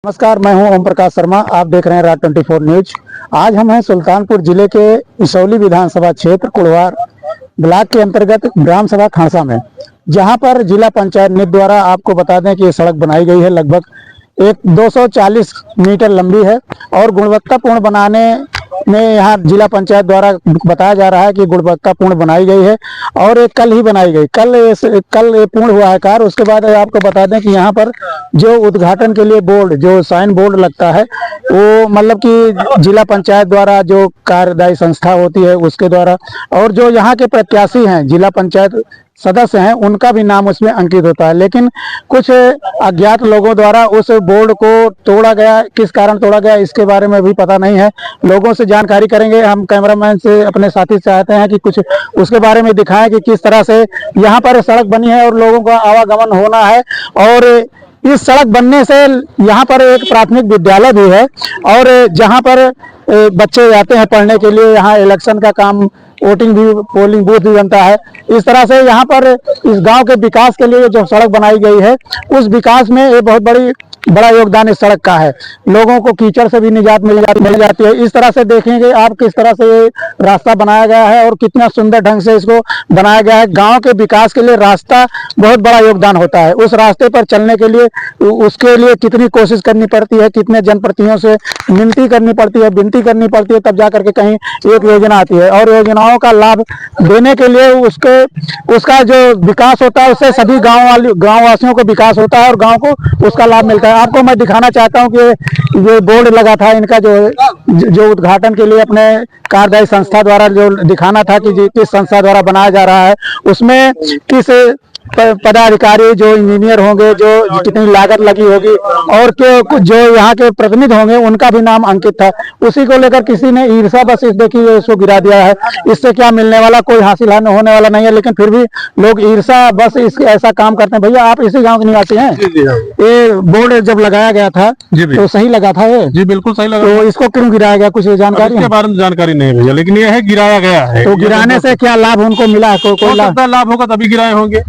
नमस्कार, मैं हूं ओम प्रकाश शर्मा। आप देख रहे हैं राज 24 न्यूज। आज हम हैं सुल्तानपुर जिले के इसौली विधानसभा क्षेत्र कुड़वार ब्लॉक के अंतर्गत ग्राम सभा खांसा में, जहां पर जिला पंचायत निधि द्वारा आपको बता दें कि ये सड़क बनाई गई है। लगभग एक 240 मीटर लंबी है और गुणवत्तापूर्ण बनाने में यहाँ जिला पंचायत द्वारा बताया जा रहा है कि गुणवत्तापूर्ण बनाई गई है और ये कल ही बनाई गई। कल ये पूर्ण हुआ है कार्य। उसके बाद आपको बता दें कि यहाँ पर जो उद्घाटन के लिए बोर्ड, जो साइन बोर्ड लगता है, वो मतलब कि जिला पंचायत द्वारा जो कार्यदायी संस्था होती है उसके द्वारा, और जो यहाँ के प्रत्याशी हैं, जिला पंचायत सदस्य हैं, उनका भी नाम उसमें अंकित होता है। लेकिन कुछ अज्ञात लोगों द्वारा उस बोर्ड को तोड़ा गया। किस कारण तोड़ा गया इसके बारे में भी पता नहीं है। लोगों से जानकारी करेंगे। हम कैमरामैन से, अपने साथी से चाहते हैं कि कुछ उसके बारे में दिखाएं कि किस तरह से यहाँ पर सड़क बनी है और लोगों का आवागमन होना है। और इस सड़क बनने से यहाँ पर एक प्राथमिक विद्यालय भी है और जहाँ पर बच्चे जाते हैं पढ़ने के लिए। यहाँ इलेक्शन का काम, वोटिंग भी, पोलिंग बूथ भी बनता है। इस तरह से यहाँ पर इस गांव के विकास के लिए जो सड़क बनाई गई है, उस विकास में ये बहुत बड़ा योगदान इस सड़क का है। लोगों को कीचड़ से भी निजात मिल जाती है। इस तरह से देखेंगे आप किस तरह से ये रास्ता बनाया गया है और कितना सुंदर ढंग से इसको बनाया गया है। गांव के विकास के लिए रास्ता बहुत बड़ा योगदान होता है। उस रास्ते पर चलने के लिए, उसके लिए कितनी कोशिश करनी पड़ती है, कितने जनप्रतिनिधियों से विनती करनी पड़ती है, तब जा करके कहीं एक योजना आती है। और योजनाओं का लाभ देने के लिए उसका जो विकास होता है, उससे सभी गाँव वासियों को विकास होता है और गाँव को उसका लाभ मिलता है। आपको मैं दिखाना चाहता हूं कि ये बोर्ड लगा था इनका, जो उद्घाटन के लिए अपने कार्यदायी संस्था द्वारा जो दिखाना था कि किस संस्था द्वारा बनाया जा रहा है, उसमें किस पदाधिकारी, जो इंजीनियर होंगे, जो कितनी लागत लगी होगी और जो यहाँ के प्रतिनिधि होंगे, उनका भी नाम अंकित था। उसी को लेकर किसी ने ईर्षा बस देखिए इसको गिरा दिया है। इससे क्या मिलने वाला, कोई हासिल होने वाला नहीं है, लेकिन फिर भी लोग ईर्षा बस ऐसा काम करते हैं। भैया, आप इसी गाँव के निवासी हैं? ये बोर्ड जब लगाया गया था तो सही लगा था ये? जी बिल्कुल सही लगा। तो इसको क्यों गिराया गया, कुछ जानकारी इसके बारे में जानकारी नहीं भैया, लेकिन ये है गिराया गया है। तो गिराने से क्या लाभ उनको मिला है? कोई लाभ होगा तभी गिराए होंगे।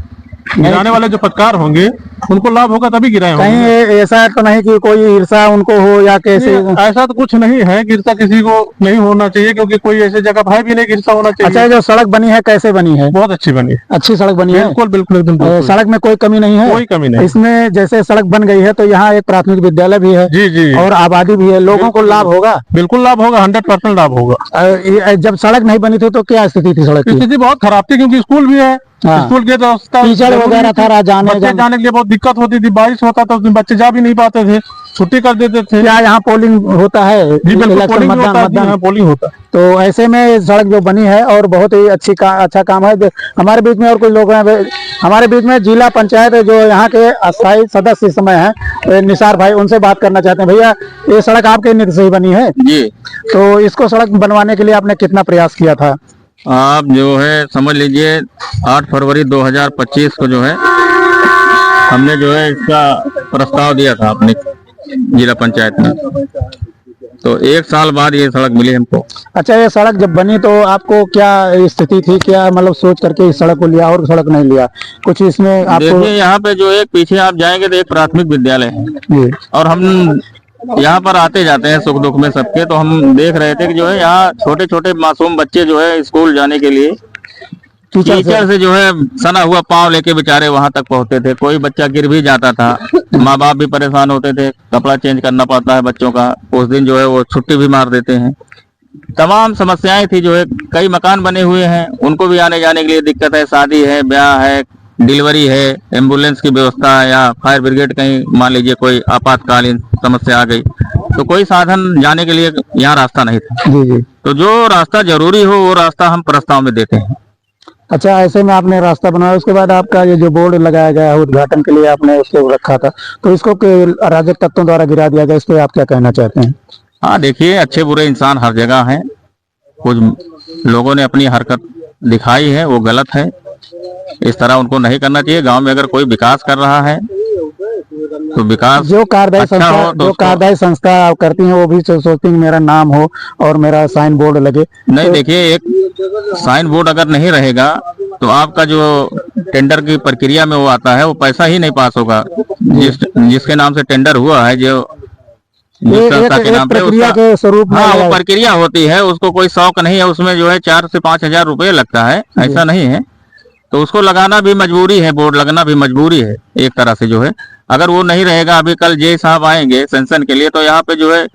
गिराने वाले जो पत्रकार होंगे उनको लाभ होगा तभी गिराए होंगे। कहीं ऐसा तो नहीं कि कोई ईर्षा उनको हो या कैसे? ऐसा तो कुछ नहीं है। ईर्षा किसी को नहीं होना चाहिए, क्योंकि कोई ऐसी जगह है भी नहीं ईर्षा होना चाहिए। अच्छा, जो सड़क बनी है कैसे बनी है? बहुत अच्छी बनी है। अच्छी सड़क बनी है? बिल्कुल बिल्कुल एकदम। सड़क में कोई कमी नहीं है? कोई कमी नहीं। इसमें जैसे सड़क बन गई है तो यहाँ एक प्राथमिक विद्यालय भी है। जी जी। और आबादी भी है। लोगों को लाभ होगा? बिल्कुल लाभ होगा, 100% लाभ होगा। जब सड़क नहीं बनी थी तो क्या स्थिति थी सड़क की? स्थिति बहुत खराब थी, क्योंकि स्कूल भी है। स्कूल के रास्ता कीचड़ वगैरह था, जाने के लिए बहुत दिक्कत होती थी। बारिश होता था, उसमें बच्चे जा भी नहीं पाते थे, छुट्टी कर देते थे। क्या यहाँ पोलिंग होता है? जी बिल्कुल, पोलिंग होता है। तो ऐसे में सड़क जो बनी है और बहुत ही अच्छा काम है। हमारे बीच में और कुछ लोग हैं, हमारे बीच में जिला पंचायत जो यहाँ के अस्थायी सदस्य इस समय हैं, निसार भाई, उनसे बात करना चाहते हैं। भैया, ये सड़क आपके निधि से ही बनी है? जी। तो इसको सड़क बनवाने के लिए आपने कितना प्रयास किया था? आप जो है समझ लीजिए 8 फरवरी 2025 को जो है हमने जो है इसका प्रस्ताव दिया था अपने जिला पंचायत में। तो 1 साल बाद ये सड़क मिली हमको। अच्छा, ये सड़क जब बनी तो आपको क्या स्थिति थी? क्या मतलब सोच करके इस सड़क को लिया और सड़क नहीं लिया? कुछ इसमें आपको? देखिए, यहाँ पे जो एक पीछे आप जाएंगे तो एक प्राथमिक विद्यालय है और हम यहाँ पर आते जाते हैं सुख दुख में सबके। तो हम देख रहे थे कि जो है यहाँ छोटे छोटे मासूम बच्चे जो है स्कूल जाने के लिए टीचर से जो है सना हुआ पाँव लेके बेचारे वहां तक पहुंचते थे। कोई बच्चा गिर भी जाता था, माँ बाप भी परेशान होते थे। कपड़ा चेंज करना पड़ता है बच्चों का, उस दिन जो है वो छुट्टी भी मार देते हैं। तमाम समस्याएं थी। जो है कई मकान बने हुए हैं, उनको भी आने जाने के लिए दिक्कत है। शादी है, ब्याह है, डिलीवरी है, एम्बुलेंस की व्यवस्था है, या फायर ब्रिगेड कहीं मान लीजिए कोई आपातकालीन समस्या आ गई तो कोई साधन जाने के लिए यहाँ रास्ता नहीं था। जी जी। तो जो रास्ता जरूरी हो वो रास्ता हम प्रस्ताव में देते हैं। अच्छा, ऐसे में आपने रास्ता बनाया, उसके बाद आपका ये जो बोर्ड लगाया गया है उद्घाटन के लिए, आपने उसको रखा था, तो इसको अराजक तत्वों द्वारा गिरा दिया गया, इस पर आप क्या कहना चाहते हैं? हाँ देखिए, अच्छे बुरे इंसान हर जगह हैं। कुछ लोगों ने अपनी हरकत दिखाई है, वो गलत है। इस तरह उनको नहीं करना चाहिए। गांव में अगर कोई विकास कर रहा है तो विकास जो कार्यदायी अच्छा संस्था, जो कार्यदायी संस्था करती है, वो भी सोचती है मेरा नाम हो और मेरा साइन बोर्ड लगे। नहीं तो देखिए, एक साइन बोर्ड अगर नहीं रहेगा तो आपका जो टेंडर की प्रक्रिया में वो आता है वो पैसा ही नहीं पास होगा। जिसके नाम से टेंडर हुआ है, जो जिस एक संस्था के एक नाम पे प्रक्रिया उसका के स्वरूप में हाँ वो लगाया। प्रक्रिया होती है, उसको कोई शौक नहीं है, उसमें जो है 4 से 5 हजार रुपये लगता है, ऐसा नहीं है। तो उसको लगाना भी मजबूरी है, बोर्ड लगना भी मजबूरी है एक तरह से जो है। अगर वो नहीं रहेगा, अभी कल जे साहब आएंगे सेंशन के लिए, तो यहाँ पे जो है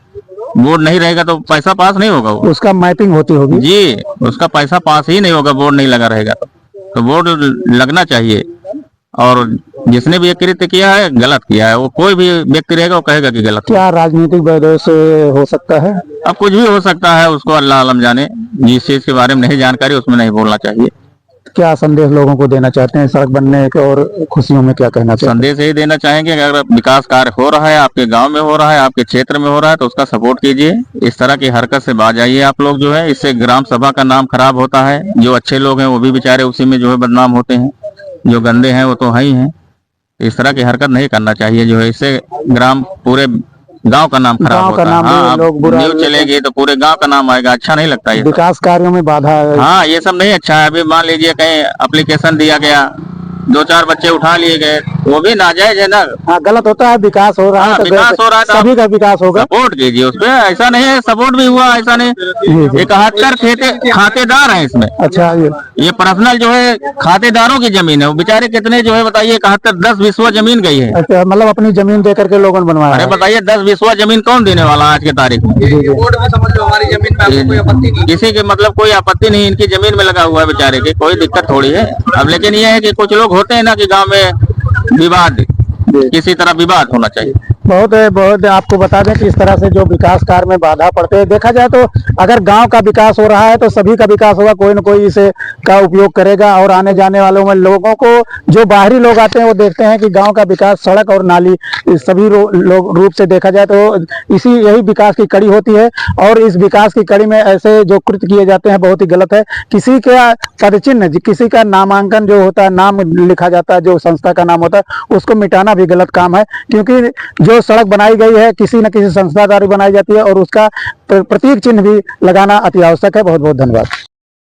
बोर्ड नहीं रहेगा तो पैसा पास नहीं होगा वो। उसका मैपिंग होती होगी। जी, उसका पैसा पास ही नहीं होगा, बोर्ड नहीं लगा रहेगा तो बोर्ड लगना चाहिए। और जिसने भी ये कृत्य किया है गलत किया है, वो कोई भी व्यक्ति रहेगा वो कहेगा कि गलत है। क्या राजनीतिक वजह से हो सकता है? अब कुछ भी हो सकता है, उसको अल्लाह आलम जाने। जिस चीज के बारे में नहीं जानकारी उसमें नहीं बोलना चाहिए। क्या संदेश लोगों को देना चाहते हैं सड़क बनने के और खुशियों में क्या कहना चाहते संदेश यही देना चाहेंगे कि अगर विकास कार्य हो रहा है, आपके गांव में हो रहा है, आपके क्षेत्र में हो रहा है, तो उसका सपोर्ट कीजिए। इस तरह की हरकत से बाज आइए आप लोग जो है। इससे ग्राम सभा का नाम खराब होता है। जो अच्छे लोग हैं वो भी बेचारे उसी में जो है बदनाम होते हैं, जो गंदे हैं वो तो है ही हैं। इस तरह की हरकत नहीं करना चाहिए जो है। इससे ग्राम पूरे गांव का नाम खराब गांव का होता है। नाम भी हाँ, लोग बुरा न्यूज चलेगी तो पूरे गांव का नाम आएगा, अच्छा नहीं लगता ये सब। विकास कार्यों में बाधा है। हाँ, ये सब नहीं अच्छा है। अभी मान लीजिए कहीं एप्लीकेशन दिया गया, 2-4 बच्चे उठा लिए गए, वो भी नाजायज है ना। हाँ, गलत होता है। विकास हो रहा है हाँ, तो विकास हो रहा है तो सभी का विकास होगा। सपोर्ट कीजिए उसपे। ऐसा नहीं है सपोर्ट भी हुआ, ऐसा नहीं। जी। 71 खातेदार हैं इसमें। अच्छा, ये पर्सनल जो है खातेदारों की जमीन है। वो बेचारे कितने जो है बताइए, 71 10 बीसवा जमीन गई है। अच्छा, मतलब अपनी जमीन दे करके लोगों ने बनवाया अरे है। बताइए 10 बीसवा जमीन कौन देने वाला आज के तारीख में? बोर्ड में समझ लो हमारी जमीन पे आपको कोई आपत्ति नहीं। किसी के मतलब कोई आपत्ति नहीं, इनकी जमीन में लगा हुआ है बेचारे के, कोई दिक्कत थोड़ी है। अब लेकिन ये है कि कुछ लोग होते हैं ना कि गांव में विवाद, किसी तरह विवाद होना चाहिए। बहुत आपको बता दें कि इस तरह से जो विकास कार्य में बाधा पड़ते हैं, देखा जाए तो अगर गांव का विकास हो रहा है तो सभी का विकास होगा, कोई न कोई इसे का उपयोग करेगा। और आने जाने वालों में लोगों को, जो बाहरी लोग आते हैं वो देखते हैं कि गांव का विकास, सड़क और नाली, इस सभी लोग रूप से देखा जाए तो यही विकास की कड़ी होती है। और इस विकास की कड़ी में ऐसे जो कृत्य किए जाते हैं बहुत ही गलत है। किसी का पदचिन्ह, किसी का नामांकन जो होता है, नाम लिखा जाता है, जो संस्था का नाम होता है, उसको मिटाना भी गलत काम है। क्योंकि जो सड़क बनाई गई है किसी न किसी संस्था द्वारा बनाई जाती है और उसका प्रतीक चिन्ह भी लगाना अति आवश्यक है। बहुत बहुत धन्यवाद।